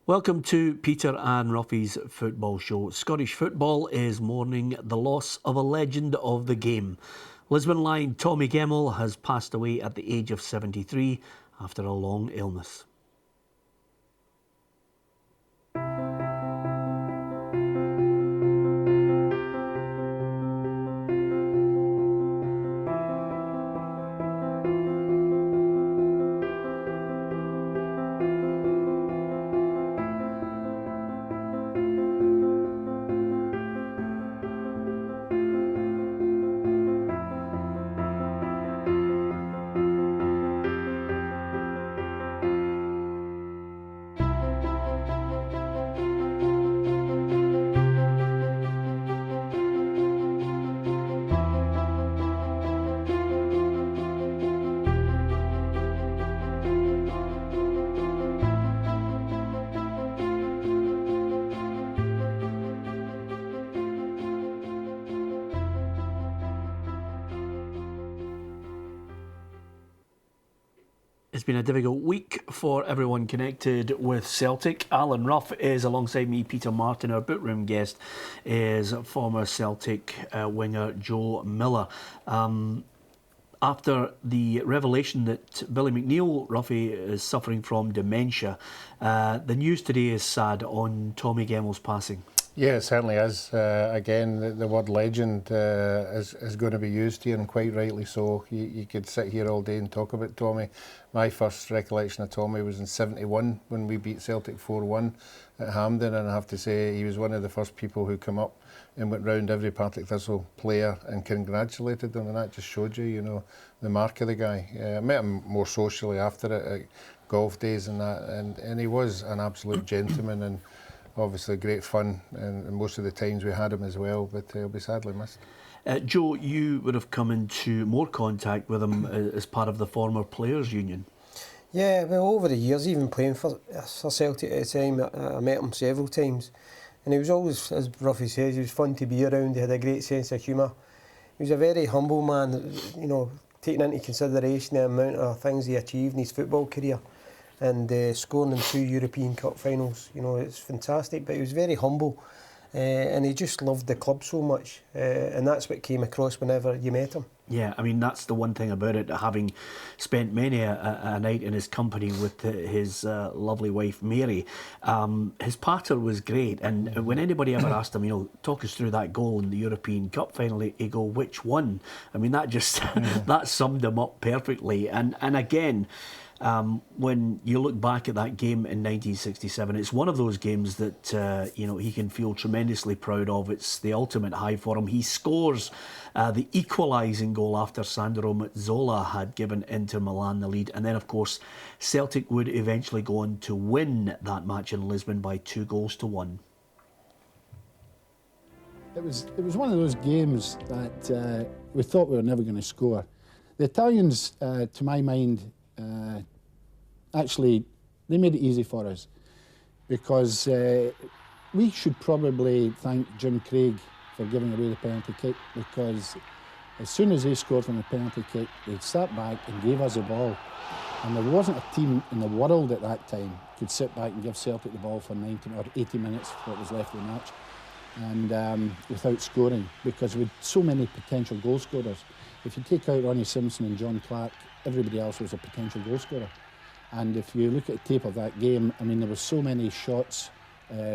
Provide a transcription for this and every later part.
Welcome to Peter and Ruffy's Football Show. Scottish football is mourning the loss of a legend of the game. Lisbon Lion Tommy Gemmell has passed away at the age of 73 after a long illness. It's been a difficult week for everyone connected with Celtic. Alan Ruff is alongside me, Peter Martin. Our bookroom guest is former Celtic winger Joe Miller. After the revelation that Billy McNeill, Ruffy, is suffering from dementia, the news today is sad on Tommy Gemmell's passing. Yeah, it certainly is. Again, the word legend is going to be used here, and quite rightly so. You could sit here all day and talk about Tommy. My first recollection of Tommy was in '71 when we beat Celtic 4-1 at Hampden, and I have to say he was one of the first people who come up and went round every Partick Thistle player and congratulated them, and that just showed you, you know, the mark of the guy. I met him more socially after it at golf days and that, and he was an absolute gentleman, and obviously great fun, and most of the times we had him as well, but he'll be sadly missed. Joe, you would have come into more contact with him as part of the former Players' Union. Yeah, well, over the years, even playing for Celtic at the time, I met him several times. And he was always, as Ruffy says, he was fun to be around. He had a great sense of humour. He was a very humble man, you know, taking into consideration the amount of things he achieved in his football career. And scoring in 2 European Cup finals, you know, it's fantastic. But he was very humble, and he just loved the club so much, and that's what came across whenever you met him. Yeah, I mean, that's the one thing about it, having spent many a night in his company with his lovely wife Mary. His patter was great, and when anybody ever asked him, you know, talk us through that goal in the European Cup final, he'd go, which one? I mean, that just that summed him up perfectly. And again, when you look back at that game in 1967, it's one of those games that you know, he can feel tremendously proud of. It's the ultimate high for him. He scores the equalising goal after Sandro Mazzola had given Inter Milan the lead, and then of course Celtic would eventually go on to win that match in Lisbon by 2-1. It was one of those games that we thought we were never going to score. The Italians, to my mind, actually, they made it easy for us, because we should probably thank Jim Craig for giving away the penalty kick, because as soon as they scored from the penalty kick, they sat back and gave us the ball. And there wasn't a team in the world at that time could sit back and give Celtic the ball for 90 or 80 minutes, what was left of the match, and without scoring, because we had so many potential goal scorers. If you take out Ronnie Simpson and John Clark, everybody else was a potential goal scorer. And if you look at the tape of that game, I mean, there were so many shots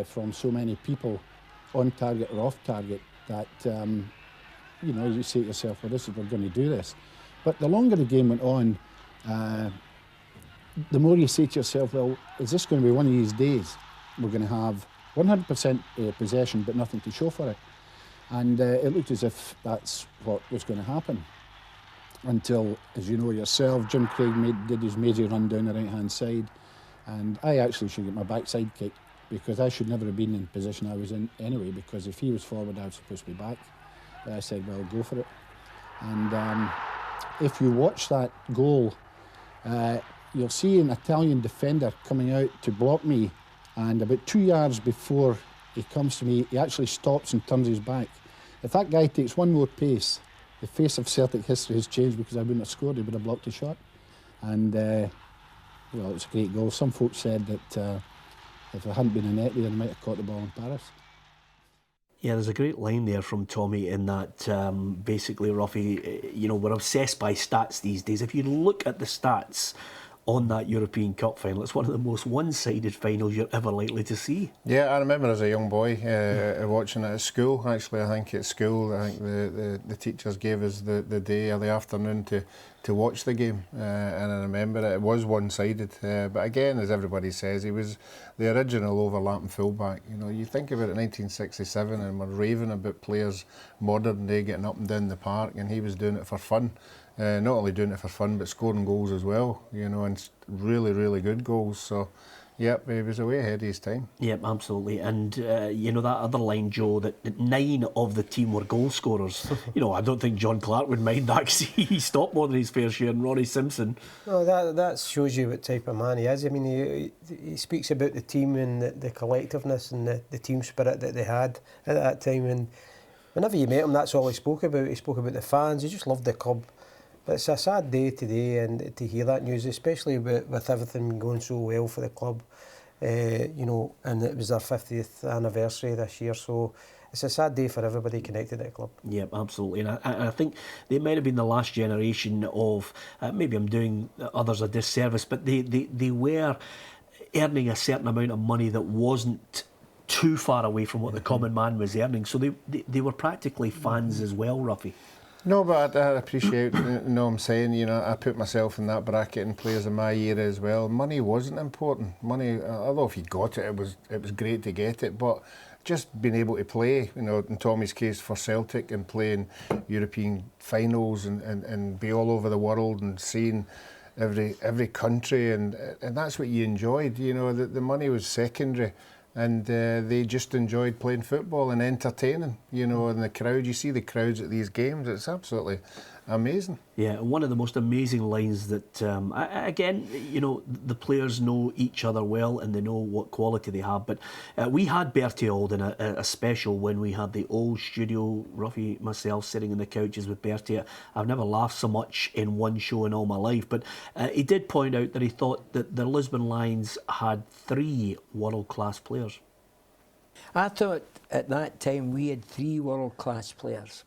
from so many people on target or off target that, you know, you say to yourself, well, we're going to do this. But the longer the game went on, the more you say to yourself, well, is this going to be one of these days? We're going to have 100% possession, but nothing to show for it. And it looked as if that's what was going to happen. Until, as you know yourself, Jim Craig did his major run down the right-hand side, and I actually should get my backside kicked, because I should never have been in the position I was in anyway, because if he was forward, I was supposed to be back. But I said, well, go for it. And if you watch that goal, you'll see an Italian defender coming out to block me, and about 2 yards before he comes to me, he actually stops and turns his back. If that guy takes one more pace, the face of Celtic history has changed, because I wouldn't have scored, he would have blocked a shot. And, well, it was a great goal. Some folks said that if there hadn't been a net there, they might have caught the ball in Paris. Yeah, there's a great line there from Tommy in that basically, Ruffy, we're obsessed by stats these days. If you look at the stats on that European Cup final, it's one of the most one-sided finals you're ever likely to see. Yeah, I remember as a young boy watching it at school. Actually, I think at school, the teachers gave us the day or the afternoon to watch the game, and I remember it was one-sided. But again, as everybody says, he was the original overlapping fullback. You think about it, 1967, and we're raving about players modern day getting up and down the park, and he was doing it for fun. Not only doing it for fun, but scoring goals as well, and really, really good goals. So, yep, he was way ahead of his time. Yep, absolutely. And, that other line, Joe, that 9 of the team were goal scorers. I don't think John Clark would mind that because he stopped more than his fair share, and Ronnie Simpson. No, that shows you what type of man he is. I mean, he speaks about the team and the collectiveness and the team spirit that they had at that time. And whenever you met him, that's all he spoke about. He spoke about the fans. He just loved the club. But it's a sad day today, and to hear that news, especially with everything going so well for the club, and it was their 50th anniversary this year, so it's a sad day for everybody connected to the club. Yeah, absolutely. And I think they might have been the last generation of, maybe I'm doing others a disservice, but they were earning a certain amount of money that wasn't too far away from what the common man was earning. So they were practically fans as well, Ruffy. No, but I appreciate, I'm saying, I put myself in that bracket and players in my era as well. Money wasn't important. Money, although if you got it, it was great to get it, but just being able to play, in Tommy's case for Celtic and playing European finals and be all over the world and seeing every country and that's what you enjoyed. The money was secondary. And they just enjoyed playing football and entertaining, and the crowd. You see the crowds at these games, it's absolutely amazing. Yeah, one of the most amazing lines that, again, the players know each other well and they know what quality they have. But we had Bertie Auld in a special when we had the old studio, Ruffy, myself, sitting in the couches with Bertie. I've never laughed so much in one show in all my life. But he did point out that he thought that the Lisbon Lions had 3 world-class players. I thought at that time we had 3 world-class players.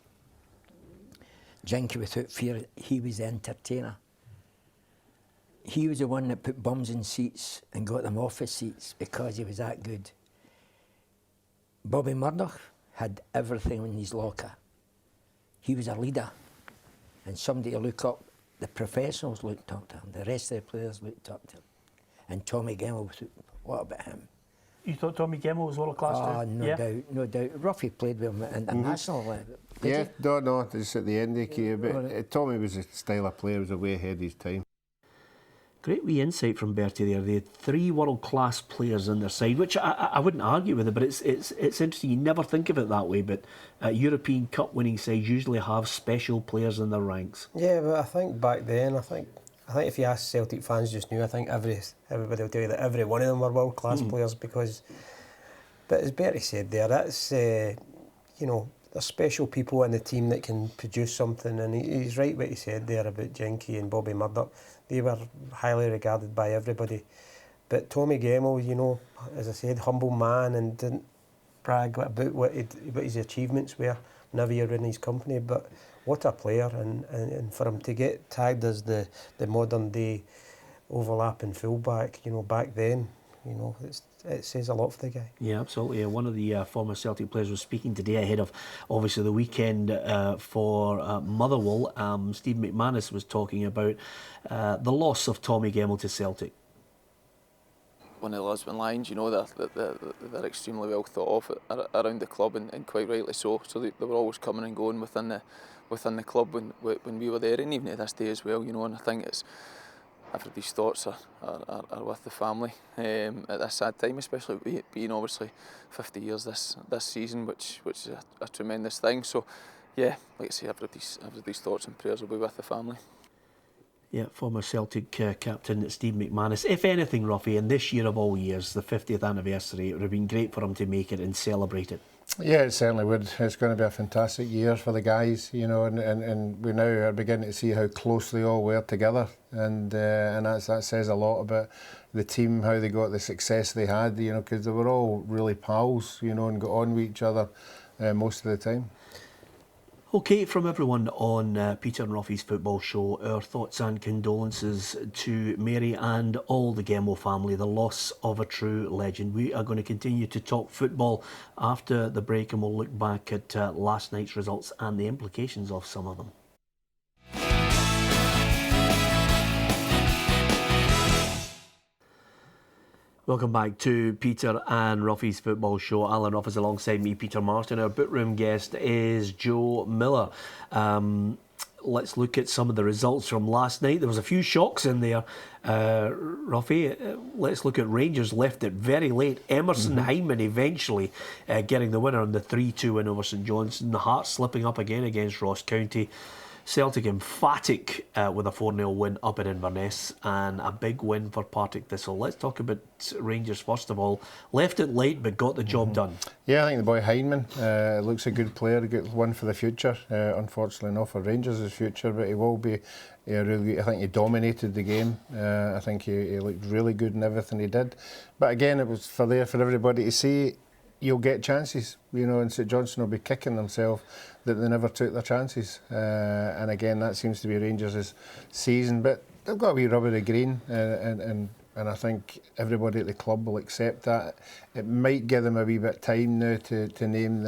Jinky, without fear, he was the entertainer. He was the one that put bums in seats and got them off his seats because he was that good. Bobby Murdoch had everything in his locker. He was a leader and somebody to look up. The professionals looked up to him. The rest of the players looked up to him. And Tommy Gemmell, what about him? You thought Tommy Gemmell was world class too? No doubt. Ruffy played with him at international level. Yeah, no, it's at the end of the career, but Tommy was a style of player, was way ahead of his time. Great wee insight from Bertie there. They had 3 world-class players on their side, which I wouldn't argue with it, but it's interesting. You never think of it that way, but European Cup winning sides usually have special players in their ranks. Yeah, but I think back then, I think if you ask Celtic fans just now, I think everybody will tell you that every one of them were world-class players because... But as Bertie said there, that's, there's special people in the team that can produce something, and he's right what he said there about Jinky and Bobby Murdoch. They were highly regarded by everybody. But Tommy Gemmell, as I said, humble man and didn't brag about what his achievements were whenever you're in his company. But what a player, and for him to get tagged as the modern day overlapping fullback, back then, it says a lot for the guy. Yeah, absolutely. One of the former Celtic players was speaking today ahead of, obviously, the weekend for Motherwell. Steve McManus was talking about the loss of Tommy Gemmell to Celtic. One of the Lisbon Lions, they're extremely well thought of around the club, and quite rightly so. So they were always coming and going within the club when we were there, and even at this day as well. And I think it's everybody's thoughts are with the family at this sad time, especially being obviously 50 years this season, which is a tremendous thing. So, yeah, like I say, everybody's thoughts and prayers will be with the family. Yeah, former Celtic captain Steve McManus. If anything, Ruffy, in this year of all years, the 50th anniversary, it would have been great for him to make it and celebrate it. Yeah, it certainly would. It's going to be a fantastic year for the guys, you know, and we now are beginning to see how close they all were together, and that says a lot about the team, how they got the success they had, you know, because they were all really pals, you know, and got on with each other most of the time. Okay, from everyone on Peter and Ruffy's Football Show, our thoughts and condolences to Mary and all the Gemmell family, the loss of a true legend. We are going to continue to talk football after the break, and we'll look back at last night's results and the implications of some of them. Welcome back to Peter and Ruffy's Football Show. Alan Ruff is alongside me, Peter Martin. Our bookroom guest is Joe Miller. Let's look at some of the results from last night. There was a few shocks in there, Ruffy. Let's look at Rangers. Left it very late. Emerson Hyndman eventually getting the winner on the 3-2 win over St Johnstone. The Hearts slipping up again against Ross County. Celtic emphatic with a 4-0 win up in Inverness, and a big win for Partick Thistle. Let's talk about Rangers first of all. Left it late but got the job done. Yeah, I think the boy Hyndman looks a good player, a good one for the future. Unfortunately not for Rangers' future, but he will be really. I think he dominated the game. I think he looked really good in everything he did. But again, it was for everybody to see. You'll get chances, you know, and St Johnstone will be kicking themselves that they never took their chances. And again, that seems to be Rangers' season. But they've got a wee rub of the green, and I think everybody at the club will accept that. It might give them a wee bit of time now to name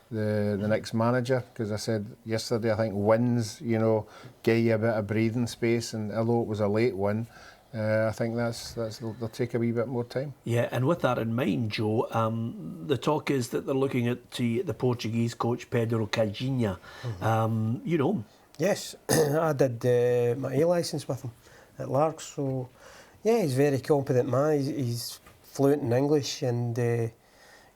the next manager, because I said yesterday, I think wins, you know, give you a bit of breathing space, and although it was a late one, I think they'll take a wee bit more time. Yeah, and with that in mind, Joe, the talk is that they're looking at the Portuguese coach Pedro Caixinha. You know him? Yes, I did my A licence with him at Largs, so yeah, he's a very competent man. He's fluent in English, and I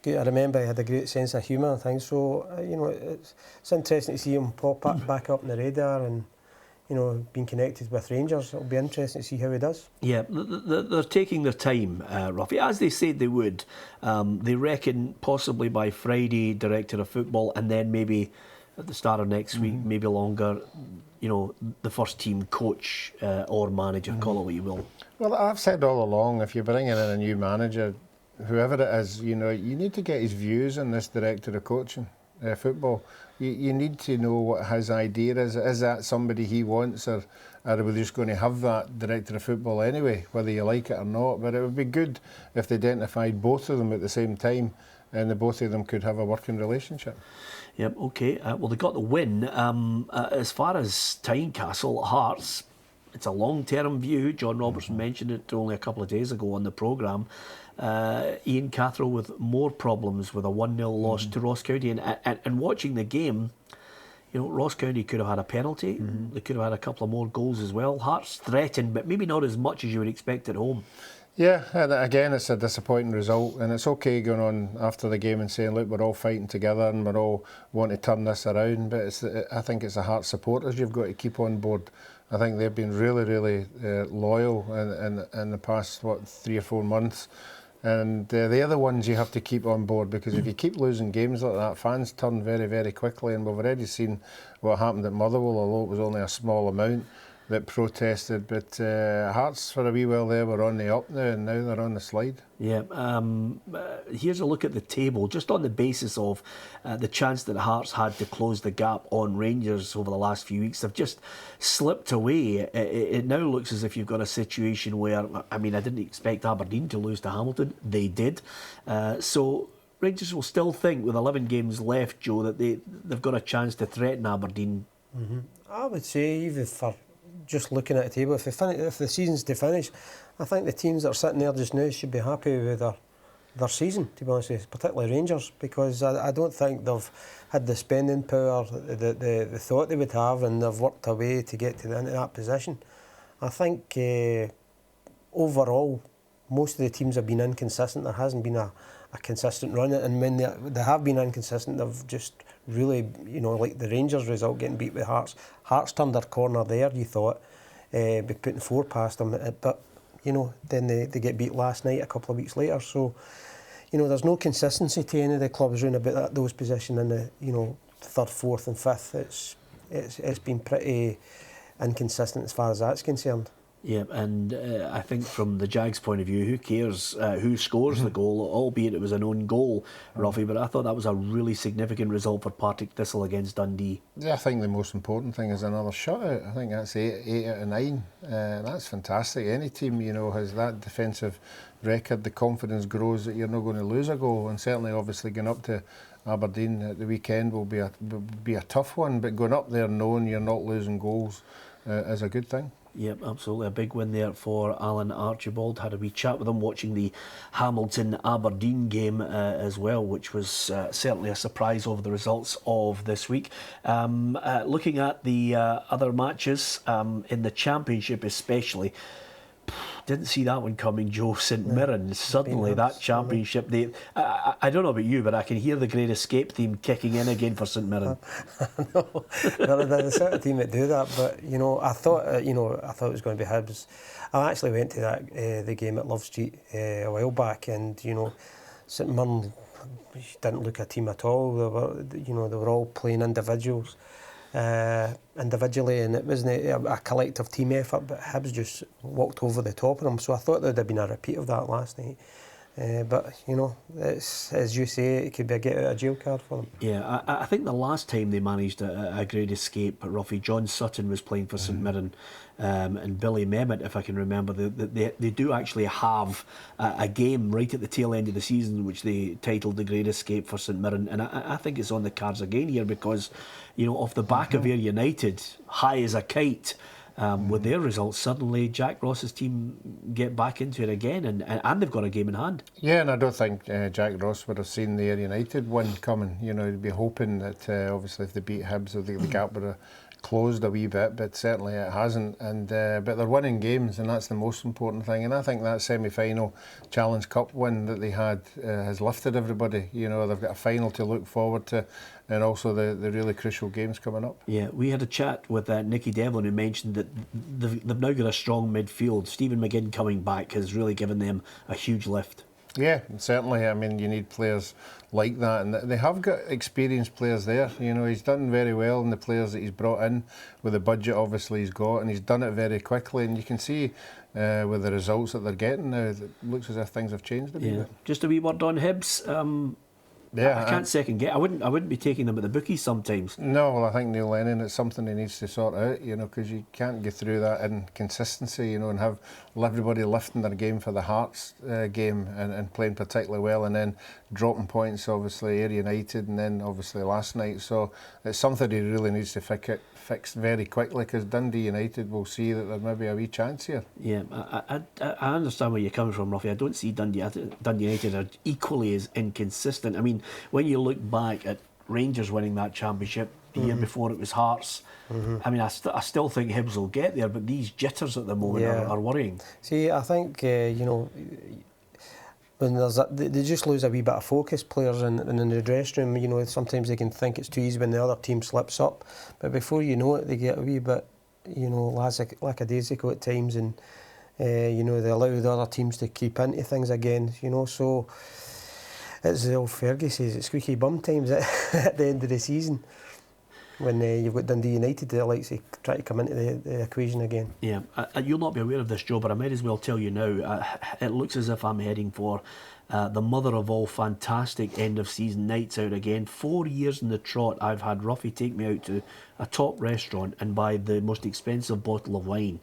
remember he had a great sense of humour and things, so you know, it's interesting to see him pop back up on the radar, and you know, being connected with Rangers. It'll be interesting to see how he does. Yeah, they're taking their time, Ruffy, as they said they would. They reckon possibly by Friday, director of football, and then maybe at the start of next week, maybe longer, you know, the first team coach or manager, call it what you will. Well, I've said all along, if you're bringing in a new manager, whoever it is, you know, you need to get his views on this director of coaching. Football, you need to know what his idea is. Is that somebody he wants, or are we just going to have that director of football anyway, whether you like it or not? But it would be good if they identified both of them at the same time, and the both of them could have a working relationship. Yep, okay. Well, they got the win. As far as Tynecastle, Hearts, it's a long-term view. John Robertson mentioned it only a couple of days ago on the programme. Ian Cathro with more problems with a 1-0 loss to Ross County, and watching the game, you know, Ross County could have had a penalty. They could have had a couple of more goals as well. Hearts threatened, but maybe not as much as you would expect at home. Yeah, and again, it's a disappointing result, and it's okay going on after the game and saying, look, we're all fighting together and we're all want to turn this around, but I think it's the Hearts supporters you've got to keep on board. I think they've been really, really loyal in the past, 3 or 4 months. And they're the ones you have to keep on board, because if you keep losing games like that, fans turn very, very quickly. And we've already seen what happened at Motherwell, although it was only a small amount that protested. But Hearts, for a wee while there, were on the up now, and now they're on the slide. Yeah, here's a look at the table, just on the basis of the chance that Hearts had to close the gap on Rangers over the last few weeks. They've just slipped away. It now looks as if you've got a situation where, I mean, I didn't expect Aberdeen to lose to Hamilton. They did. So Rangers will still think, with 11 games left, Joe, that they've got a chance to threaten Aberdeen. I would say, even for just looking at the table, if the season's to finish, I think the teams that are sitting there just now should be happy with their season, to be honest with you, particularly Rangers, because I don't think they've had the spending power that they thought they would have, and they've worked away to get into that position. I think overall, most of the teams have been inconsistent. There hasn't been a consistent run, and when they have been inconsistent, they've just really, you know, like the Rangers result getting beat with Hearts. Hearts turned their corner there, you thought, by putting 4 past them, but you know, then they get beat last night a couple of weeks later. So there's no consistency to any of the clubs round about those positions in the, third, fourth and fifth. It's been pretty inconsistent as far as that's concerned. Yeah, and I think from the Jags' point of view, who cares who scores the goal, albeit it was an own goal, Ruffy, but I thought that was a really significant result for Partick Thistle against Dundee. Yeah, I think the most important thing is another shutout. I think that's 8 out of 9. That's fantastic. Any team, has that defensive record, the confidence grows that you're not going to lose a goal, and certainly obviously going up to Aberdeen at the weekend will be a tough one, but going up there knowing you're not losing goals is a good thing. Yep, absolutely. A big win there for Alan Archibald. Had a wee chat with him watching the Hamilton-Aberdeen game as well, which was certainly a surprise over the results of this week. Looking at the other matches in the Championship especially, didn't see that one coming, Joe. St Mirren, suddenly that Championship, I don't know about you, but I can hear the Great Escape theme kicking in again for St Mirren. No, they're the sort of team that do that, but I thought it was going to be Hibs. I actually went to that the game at Love Street a while back, and St Mirren didn't look a team at all. They were all playing individually, and it wasn't a collective team effort, but Hibs just walked over the top of them. So I thought there'd have been a repeat of that last night. But it's, as you say, it could be a get out of jail card for them. Yeah, I think the last time they managed a great escape, Ruffy, John Sutton was playing for St Mirren, and Billy Mehmet, if I can remember, they do actually have a game right at the tail end of the season which they titled The Great Escape for St Mirren, and I think it's on the cards again here because off the back of Ayr United, high as a kite. With their results, suddenly Jack Ross's team get back into it again, and they've got a game in hand. Yeah, and I don't think Jack Ross would have seen the Ayr United win coming. He'd be hoping that obviously if they beat Hibs, the gap would have closed a wee bit, but certainly it hasn't. And but they're winning games, and that's the most important thing. And I think that semi-final Challenge Cup win that they had has lifted everybody. They've got a final to look forward to, and also the really crucial games coming up. Yeah, we had a chat with Nicky Devlin, who mentioned that they've now got a strong midfield. Stephen McGinn coming back has really given them a huge lift. Yeah, certainly. I mean, you need players like that, and they have got experienced players there. He's done very well in the players that he's brought in with the budget obviously he's got, and he's done it very quickly, and you can see with the results that they're getting now, it looks as if things have changed a bit. Just a wee word on Hibs. I can't second guess. I wouldn't be taking them at the bookies sometimes. No, well, I think Neil Lennon, it's something he needs to sort out, because you can't get through that inconsistency, and have everybody lifting their game for the Hearts game and playing particularly well, and then dropping points, obviously, Ayr United, and then obviously last night. So it's something he really needs to fix very quickly, because Dundee United will see that there may be a wee chance here. Yeah, I understand where you're coming from, Ruffy. I don't see Dundee United are equally as inconsistent. I mean, when you look back at Rangers winning that championship the year before, it was Hearts. I mean, I still think Hibs will get there, but these jitters at the moment are worrying. See, I think when they just lose a wee bit of focus, players in the dressing room. Sometimes they can think it's too easy when the other team slips up, but before you know it, they get a wee bit lackadaisical at times, and they allow the other teams to creep into things again. So it's the old Fergie says, it's squeaky bum times at the end of the season, when you've got Dundee United that likes to try to come into the equation again. Yeah, you'll not be aware of this, Joe, but I might as well tell you now. It looks as if I'm heading for the mother of all fantastic end of season nights out again. 4 years in the trot, I've had Ruffy take me out to a top restaurant and buy the most expensive bottle of wine.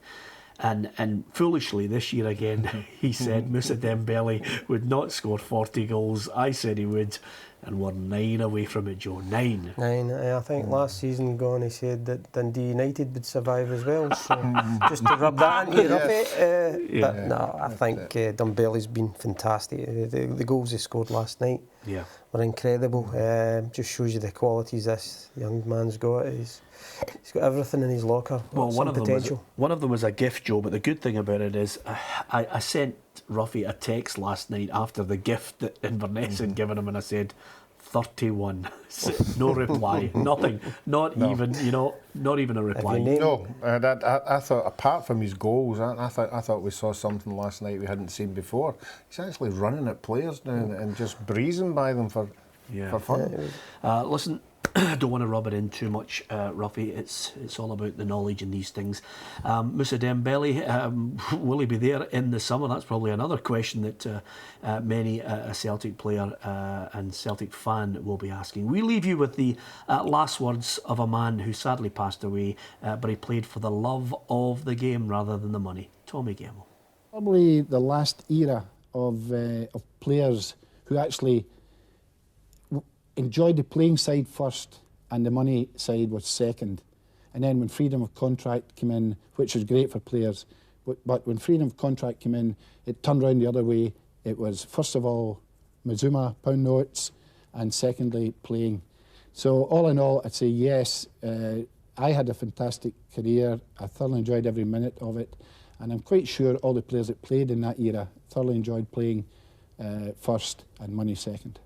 And foolishly this year again, he said Moussa Dembele would not score 40 goals. I said he would, and we're 9 away from it, Joe. 9. I think last season gone he said that Dundee United would survive as well. So just to rub that into you, but no, I think Dembele's been fantastic. The goals he scored last night were incredible. Just shows you the qualities this young man's got. He's got everything in his locker. Well, one of them was a gift, Joe, but the good thing about it is I sent Ruffy a text last night after the gift that Inverness had given him, and I said, 31. No reply. Nothing. Not even, not even a reply. No, I thought apart from his goals, I thought we saw something last night we hadn't seen before. He's actually running at players now and just breezing by them for fun. Listen, I don't want to rub it in too much, Ruffy. It's all about the knowledge in these things. Moussa Dembele, will he be there in the summer? That's probably another question that many a Celtic player and Celtic fan will be asking. We leave you with the last words of a man who sadly passed away, but he played for the love of the game rather than the money. Tommy Gemmell. Probably the last era of players who actually enjoyed the playing side first and the money side was second. And then when freedom of contract came in, which was great for players, but when freedom of contract came in, it turned around the other way. It was, first of all, Mazuma, pound notes, and secondly, playing. So all in all, I'd say yes, I had a fantastic career. I thoroughly enjoyed every minute of it. And I'm quite sure all the players that played in that era thoroughly enjoyed playing first and money second.